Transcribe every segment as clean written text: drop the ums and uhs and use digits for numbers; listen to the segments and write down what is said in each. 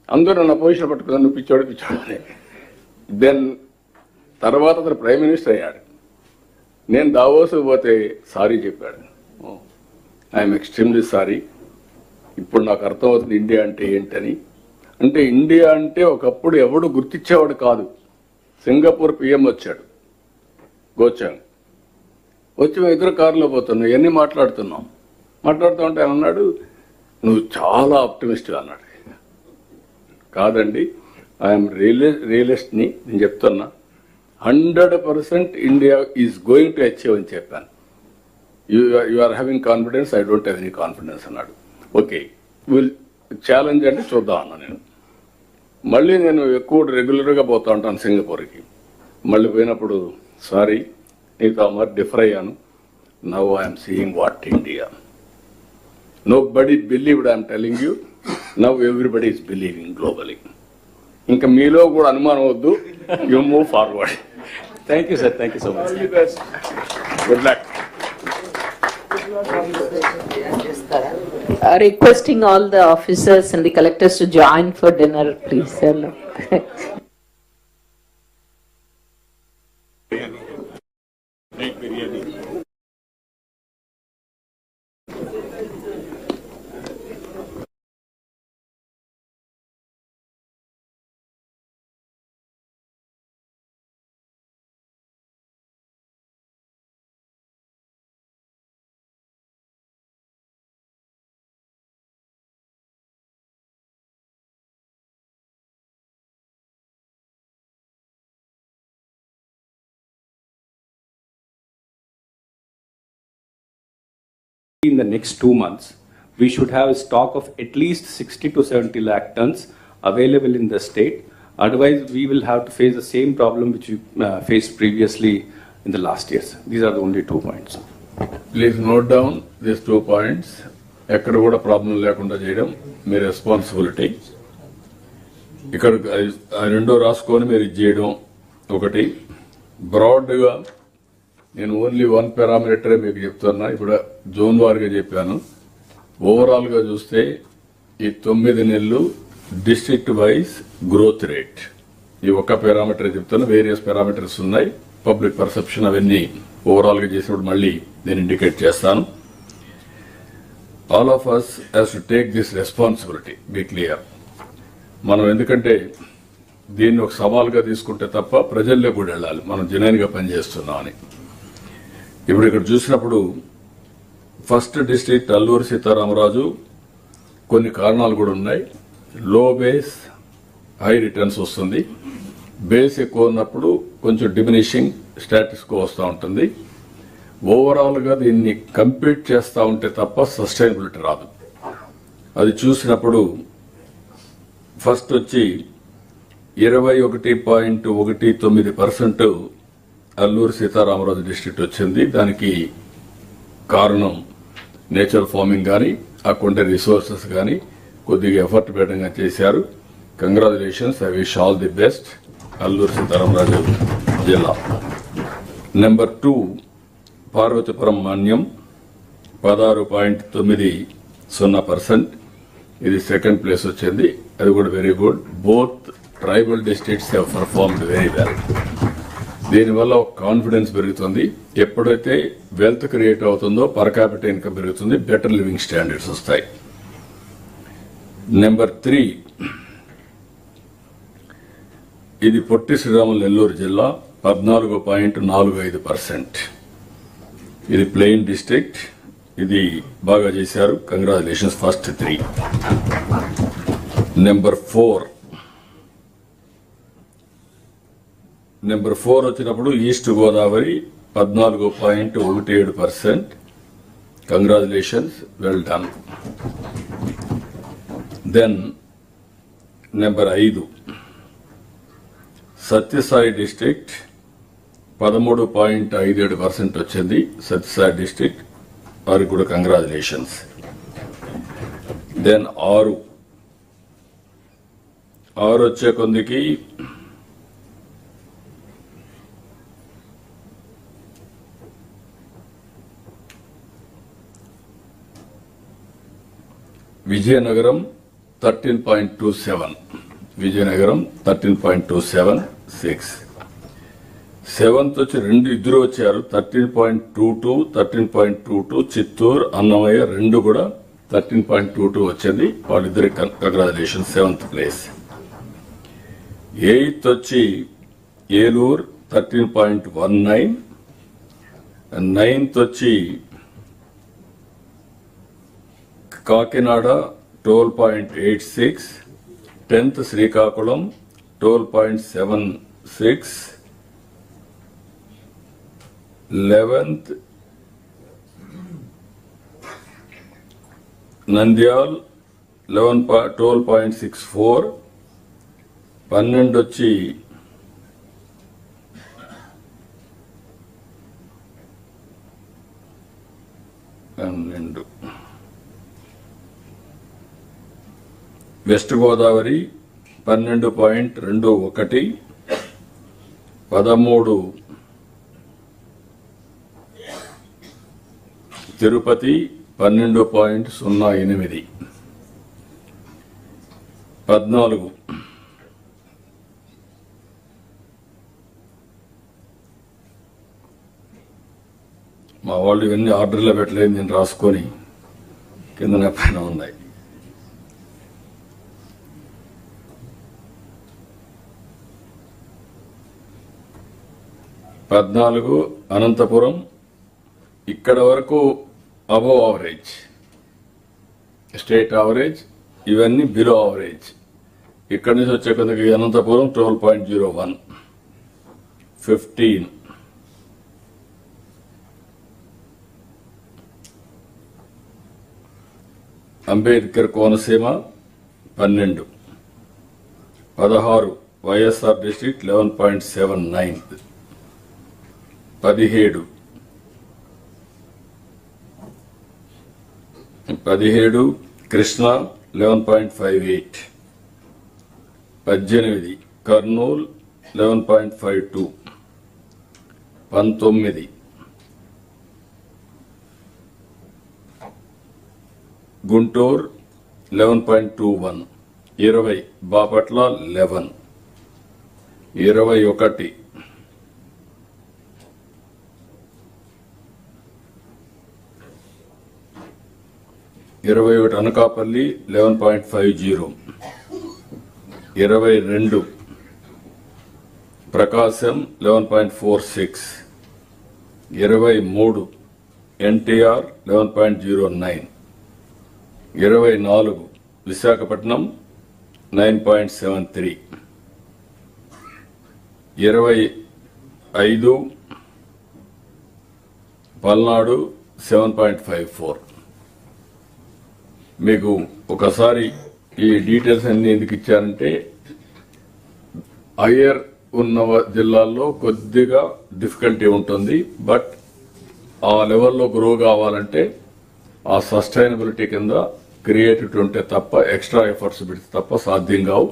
అందరూ నా పొజిషన్ పట్టుకుని నువ్వు పిచ్చోడు అని. దెన్ తర్వాత అతను ప్రైమ్ మినిస్టర్ అయ్యాడు. నేను దావోస్ పోతే సారీ చెప్పాడు. ఐఎమ్ ఎక్స్ట్రీమ్లీ సారీ, ఇప్పుడు నాకు అర్థమవుతుంది ఇండియా అంటే ఏంటని. అంటే ఇండియా అంటే ఒకప్పుడు ఎవడు గుర్తించేవాడు కాదు. సింగపూర్ పిఎం వచ్చాడు, గోచాంగ్ వచ్చి మేము ఇద్దరు కారులో పోతున్నాం, ఇవన్నీ మాట్లాడుతూ ఉంటే ఆయన అన్నాడు, నువ్వు చాలా ఆప్టిమిస్ట్ అన్నాడు. కాదండి, ఐఎమ్ రియలిస్ట్ని, నేను చెప్తున్నా 100% India is going to achieve అని చెప్పాను. You are having confidence, I don't have any confidence అన్నాడు. ఓకే విల్ ఛాలెంజ్ అంటే చూద్దాం అన్నా నేను. మళ్ళీ నేను ఎక్కువ రెగ్యులర్గా పోతా ఉంటాను సింగపూర్కి. మళ్ళీ పోయినప్పుడు సారీ నీతో మరి డిఫర్ అయ్యాను. Now I'm seeing what India. Nobody believed I'm telling you, now everybody is believing globally. ఇంకా మీలో కూడా అనుమానం వద్దు, you move forward. Thank you sir, thank you so much. Good luck. Requesting all the officers and the collectors to join for dinner, please. In the next 2 months, we should have a stock of at least 60 to 70 lakh tons available in the state. Otherwise, we will have to face the same problem which we faced previously in the last years. These are the only 2 points. Please note down these 2 points. ఎక్కడ కూడా problem లేకుండా చేయడం మీ responsibility. ఇక్కడ రెండో రాసుకొని మీరు ఇది చేయడం ఒకటి. బ్రాడ్గా నేను ఓన్లీ 1 పారామీటరే మీకు చెప్తున్నా. ఇప్పుడు జోన్ వారీగా చెప్పాను. ఓవరాల్గా చూస్తే ఈ 9 నెలలు డిస్ట్రిక్ట్ వైజ్ గ్రోత్ రేట్ ఈ ఒక్క పారామీటర్ చెప్తాను. వేరియస్ పారామీటర్స్ ఉన్నాయి, పబ్లిక్ పర్సెప్షన్ అవన్నీ ఓవరాల్గా చేసినప్పుడు మళ్ళీ నేను ఇండికేట్ చేస్తాను. All of us has to take this responsibility, be clear. మనం ఎందుకంటే దీన్ని ఒక సవాల్గా తీసుకుంటే తప్ప ప్రజల్లో కూడా వెళ్ళాలి, మనం జెన్యూన్గా పనిచేస్తున్నాం అని. ఇప్పుడు ఇక్కడ చూసినప్పుడు ఫస్ట్ డిస్ట్రిక్ట్ అల్లూరి సీతారామరాజు, కొన్ని కారణాలు కూడా ఉన్నాయి. లో బేస్, హై రిటర్న్స్ వస్తుంది. బేస్ ఎక్కువ ఉన్నప్పుడు కొంచెం డిమినిషింగ్ స్టాటస్ కో వస్తూ ఉంటుంది. ఓవరాల్గా దీన్ని కంపీట్ చేస్తూ ఉంటే తప్ప సస్టైనబిలిటీ రాదు. అది చూసినప్పుడు ఫస్ట్ వచ్చి 21.19% అల్లూరి సీతారామరాజు డిస్ట్రిక్ట్ వచ్చింది. దానికి కారణం నేచురల్ ఫార్మింగ్ కానీ అక్కడ రిసోర్సెస్ కానీ కొద్దిగా ఎఫర్ట్ పెట్టడంగా చేశారు. Congratulations, I wish all the best Alluri Sitaramaraju జిల్లా. నెంబర్ 2 పార్వతీపురం మన్యం 16.90%. ఇది సెకండ్ ప్లేస్ వచ్చింది. అది కూడా very good. Both tribal districts have performed very well. దీనివల్ల కాన్ఫిడెన్స్ పెరుగుతుంది. ఎప్పుడైతే వెల్త్ క్రియేట్ అవుతుందో పర్ క్యాపిటల్ ఇన్కమ్ పెరుగుతుంది, బెటర్ లివింగ్ స్టాండర్డ్స్ వస్తాయి. నెంబర్ 3 ఇది పొట్టి శ్రీరాములు నెల్లూరు జిల్లా 14.45%. ఇది ప్లెయిన్ డిస్ట్రిక్ట్. ఇది బాగా చేశారు, కంగ్రాచులేషన్స్ ఫస్ట్ 3. నెంబర్ 4 వచ్చినప్పుడు east Godavari 14.17%. Congratulations, well done. Then number 5 Sathya Sai district 13.57% వచ్చింది. సత్యసాయి డిస్ట్రిక్ట్ వారికి కూడా కంగ్రాచులేషన్స్. దెన్ 6 వచ్చే కొందికి విజయనగరం 13.27, విజయనగరం 13.276. 7th వచ్చి ఇద్దరు వచ్చారు 13.22, 13.22. చిత్తూరు, అన్నమయ్య రెండు కూడా 13.22 వచ్చింది. వాళ్ళిద్దరి కంగ్రాచులేషన్, 7th ప్లేస్. 8th వచ్చి ఏలూరు 13.19, 9th వచ్చి కాకినాడ 12.86, 10th శ్రీకాకుళం 12.76, 11th నంద్యాల్ 12.64, 12 వచ్చి వెస్ట్ గోదావరి 12.21, 13 తిరుపతి 12.08, 14 మా వాళ్ళు ఇవన్నీ ఆర్డర్లో పెట్టలేదు, నేను రాసుకొని కింద పైన ఉన్నాయి. 14 అనంతపురం, ఇక్కడ వరకు అబోవ్ యావరేజ్, స్టేట్ యావరేజ్, ఇవన్నీ బిలో యావరేజ్. ఇక్కడి నుంచి వచ్చే కొందరికి అనంతపురం 12.01, 15, అంబేద్కర్ కోనసీమ 12, 16 వైఎస్ఆర్ డిస్ట్రిక్ట్ 11.79, 17 కృష్ణా 11.58, 18 కర్నూలు 11.52, 19 గుంటూరు 11.21, 20 బాపట్ల 11, 21 అనకాపల్లి 11.50, 22 ప్రకాశం 11.46, 23 ఎన్టీఆర్ 11.09, 24 విశాఖపట్నం 9.73, 25 పల్నాడు 7.54. మీకు ఒకసారి ఈ డీటెయిల్స్ అన్ని ఎందుకు ఇచ్చారంటే హయ్యర్ ఉన్న జిల్లాల్లో కొద్దిగా డిఫికల్టీ ఉంటుంది, బట్ ఆ లెవెల్లో గ్రో కావాలంటే ఆ సస్టైనబిలిటీ కింద క్రియేటివిటీ ఉంటే తప్ప, ఎక్స్ట్రా ఎఫర్ట్స్ పెడితే తప్ప సాధ్యం కావు.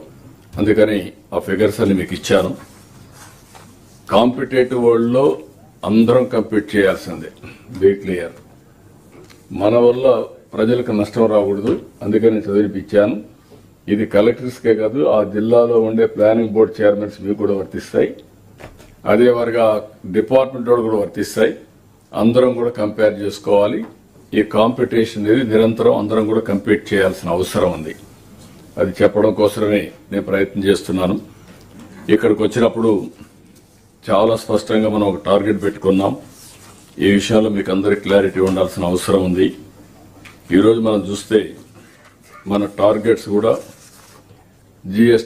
అందుకని ఆ ఫిగర్స్ అన్ని మీకు ఇచ్చాను. కాంపిటేటివ్ వరల్డ్ లో అందరం కంపీట్ చేయాల్సిందే, బీ క్లియర్. మన వల్ల ప్రజలకు నష్టం రాకూడదు, అందుకని చదివిపించాను. ఇది కలెక్టర్స్కే కాదు, ఆ జిల్లాలో ఉండే ప్లానింగ్ బోర్డు చైర్మన్స్ మీకు కూడా వర్తిస్తాయి, అదే వర్గా డిపార్ట్మెంట్ వాళ్ళు కూడా వర్తిస్తాయి. అందరం కూడా కంపేర్ చేసుకోవాలి. ఈ కాంపిటీషన్ అనేది నిరంతరం అందరం కూడా కంపీట్ చేయాల్సిన అవసరం ఉంది. అది చెప్పడం కోసమే నేను ప్రయత్నం చేస్తున్నాను. ఇక్కడికి వచ్చినప్పుడు చాలా స్పష్టంగా మనం ఒక టార్గెట్ పెట్టుకున్నాం. ఈ విషయంలో మీకు అందరికీ క్లారిటీ ఉండాల్సిన అవసరం ఉంది. ఈరోజు మనం చూస్తే మన టార్గెట్స్ కూడా GST